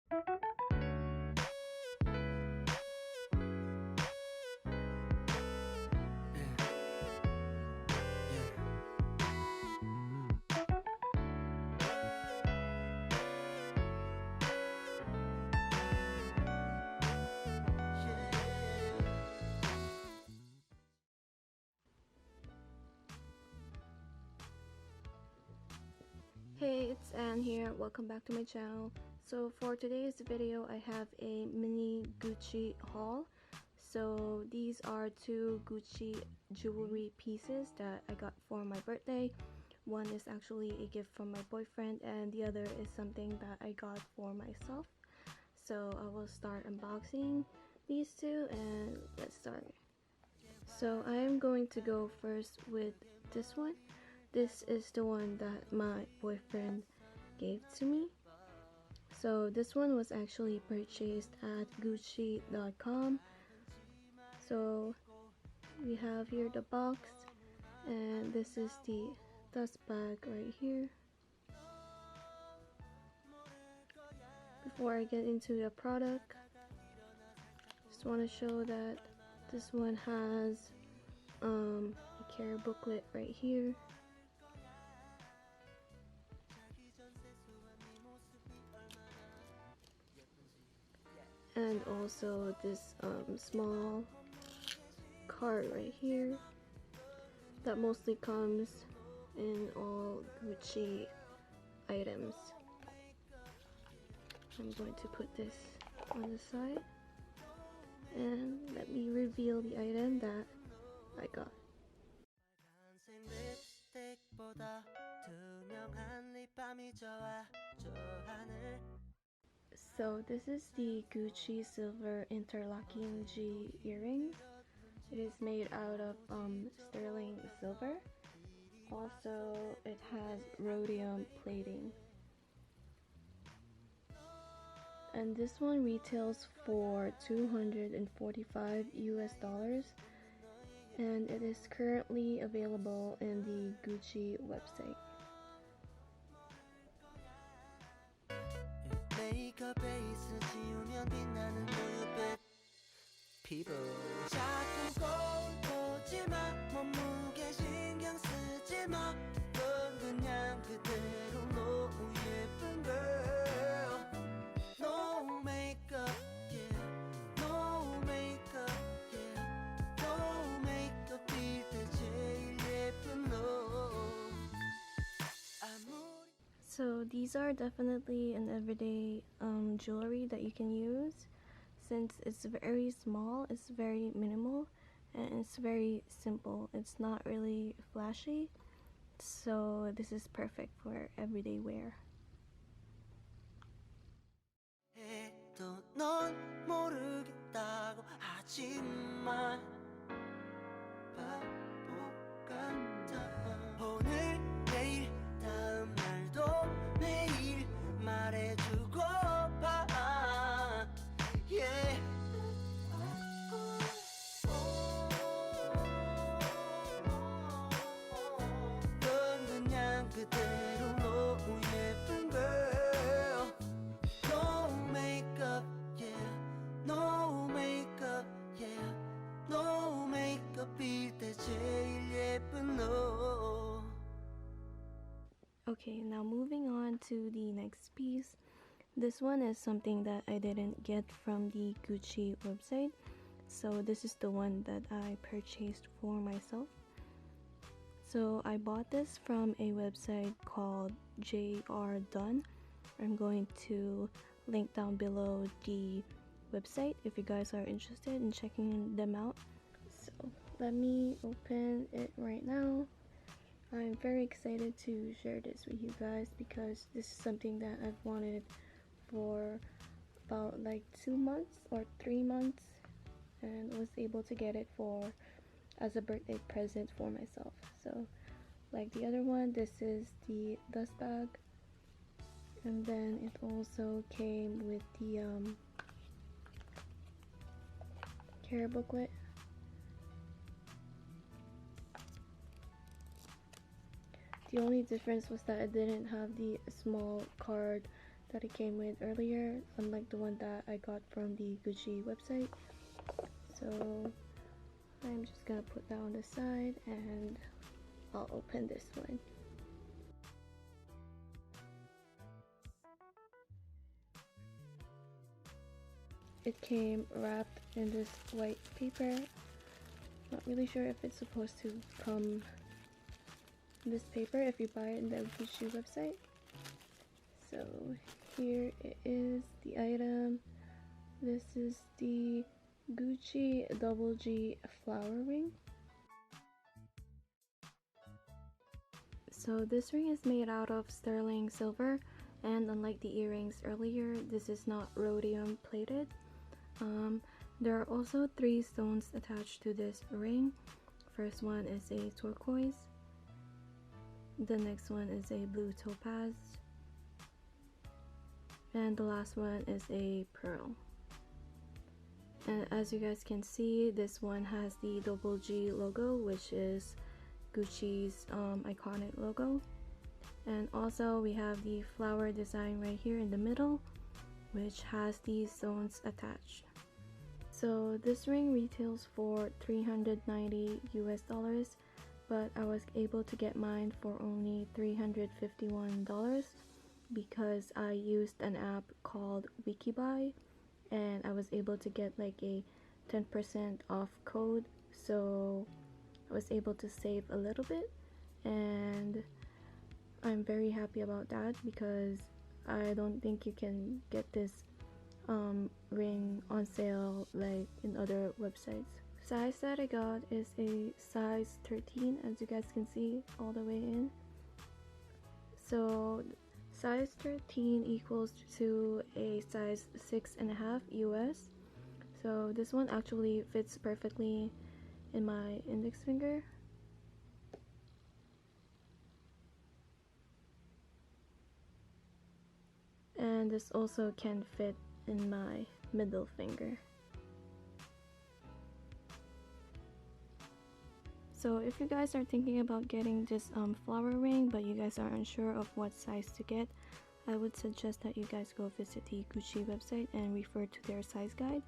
Hey, it's Anne here. Welcome back to my channel. So for today's video, I have a mini Gucci haul. So these are two Gucci jewelry pieces that I got for my birthday. One is actually a gift from my boyfriend and the other is something that I got for myself. So I will start unboxing these two and let's start. So I am going to go first with this one. This is the one that my boyfriend gave to me. So this one was actually purchased at Gucci.com. So we have here the box, and this is the dust bag right here. Before I get into the product, just want to show that this one has a care booklet right here. And also this small card right here that mostly comes in all Gucci items. I'm going to put this on the side and let me reveal the item that I got. So this is the Gucci silver interlocking G earring. It is made out of sterling silver. Also, it has rhodium plating. And this one retails for $245 US, and it is currently available in the Gucci website. So these are definitely an everyday jewelry that you can use, since it's very small, it's very minimal, and it's very simple. It's not really flashy, so this is perfect for everyday wear. Okay, now moving on to the next piece. This one is something that I didn't get from the Gucci website, so this is the one that I purchased for myself. So I bought this from a website called JR Dunn. I'm going to link down below the website if you guys are interested in checking them out. So let me open it right now. I'm very excited to share this with you guys because this is something that I've wanted for about like 2 months or 3 months, and was able to get it for as a birthday present for myself. So like the other one, this is the dust bag, and then it also came with the care booklet. The only difference was that I didn't have the small card that it came with earlier, unlike the one that I got from the Gucci website. So I'm just gonna put that on the side and I'll open this one. It came wrapped in this white paper. Not really sure if it's supposed to come in this paper if you buy it in the Gucci website. So here it is, the item. This is the Gucci Double G flower ring. So this ring is made out of sterling silver, and unlike the earrings earlier, this is not rhodium plated. There are also 3 stones attached to this ring. First one is a turquoise, the next one is a blue topaz, and the last one is a pearl. And as you guys can see, this one has the Double G logo, which is Gucci's iconic logo. And also we have the flower design right here in the middle, which has these stones attached. So this ring retails for $390 US, but I was able to get mine for only $351 because I used an app called WikiBuy, and I was able to get like a 10% off code, so I was able to save a little bit, and I'm very happy about that because I don't think you can get this ring on sale like in other websites. Size that I got is a size 13, as you guys can see all the way in. So size 13 equals to a size 6.5 US. So this one actually fits perfectly in my index finger. And this also can fit in my middle finger. So if you guys are thinking about getting this flower ring but you guys are unsure of what size to get, I would suggest that you guys go visit the Gucci website and refer to their size guide.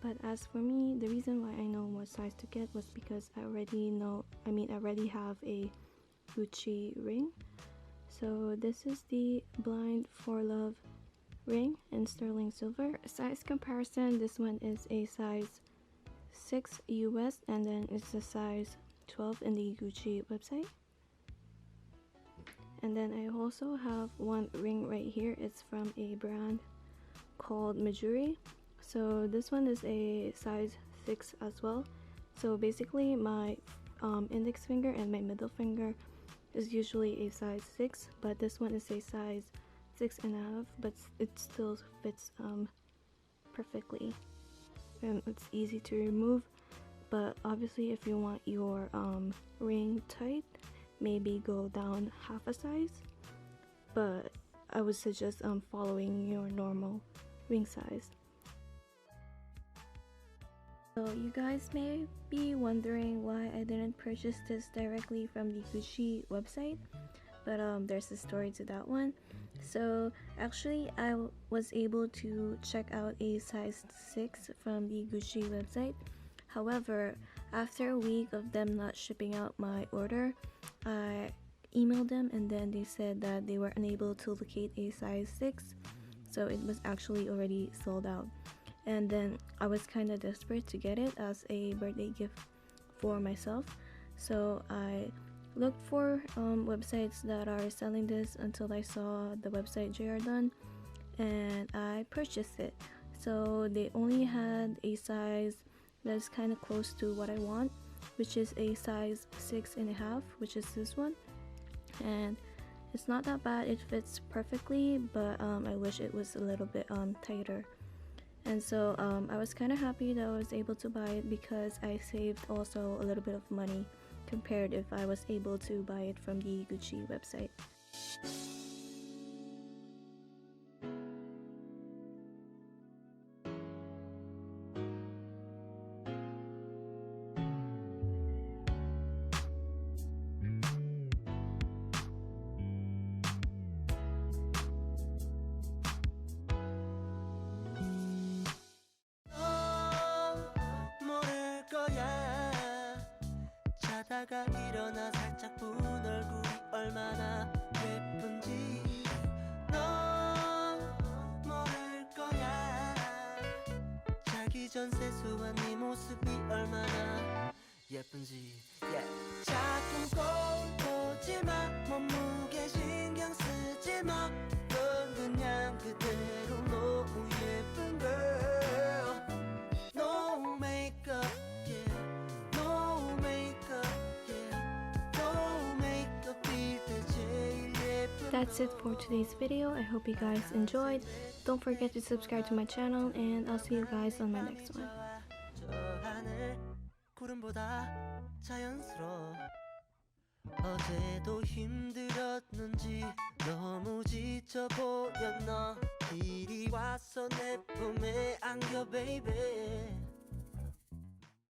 But as for me, the reason why I know what size to get was because I already have a Gucci ring. So this is the Blind for Love ring in sterling silver. Size comparison, this one is a size 6 US and then it's a size 12 in the Gucci website. And then I also have one ring right here. It's from a brand called Majuri. So this one is a size 6 as well. So basically my index finger and my middle finger is usually a size 6, but this one is a size 6.5, but it still fits perfectly, and it's easy to remove. But obviously if you want your ring tight, maybe go down half a size, but I would suggest following your normal ring size. So you guys may be wondering why I didn't purchase this directly from the Gucci website, but there's a story to that one. So actually I was able to check out a size 6 from the Gucci website. However, after a week of them not shipping out my order, I emailed them and then they said that they were unable to locate a size 6, so it was actually already sold out. And then I was kind of desperate to get it as a birthday gift for myself, so I looked for websites that are selling this until I saw the website Jardon, and I purchased it. So they only had a size that's kind of close to what I want, which is a size 6.5, which is this one, and it's not that bad. It fits perfectly, but I wish it was a little bit tighter. And so I was kind of happy that I was able to buy it because I saved also a little bit of money compared if I was able to buy it from the Gucci website. 전 세수한 네 모습이 얼마나 예쁜지 자꾸 거울 보지 마 몸무게 신경 쓰지 마 넌 그냥 그대로 너무 예쁜 girl No makeup yeah No makeup yeah No makeup 이때 제일 예쁜 That's it for today's video. I hope you guys enjoyed. Don't forget to subscribe to my channel and I'll see you guys on my next one. 저 하늘 구름보다 자연스러워 어제도 힘들었는지 너무 지쳐 보였나 이리 와서 내 품에 안겨 baby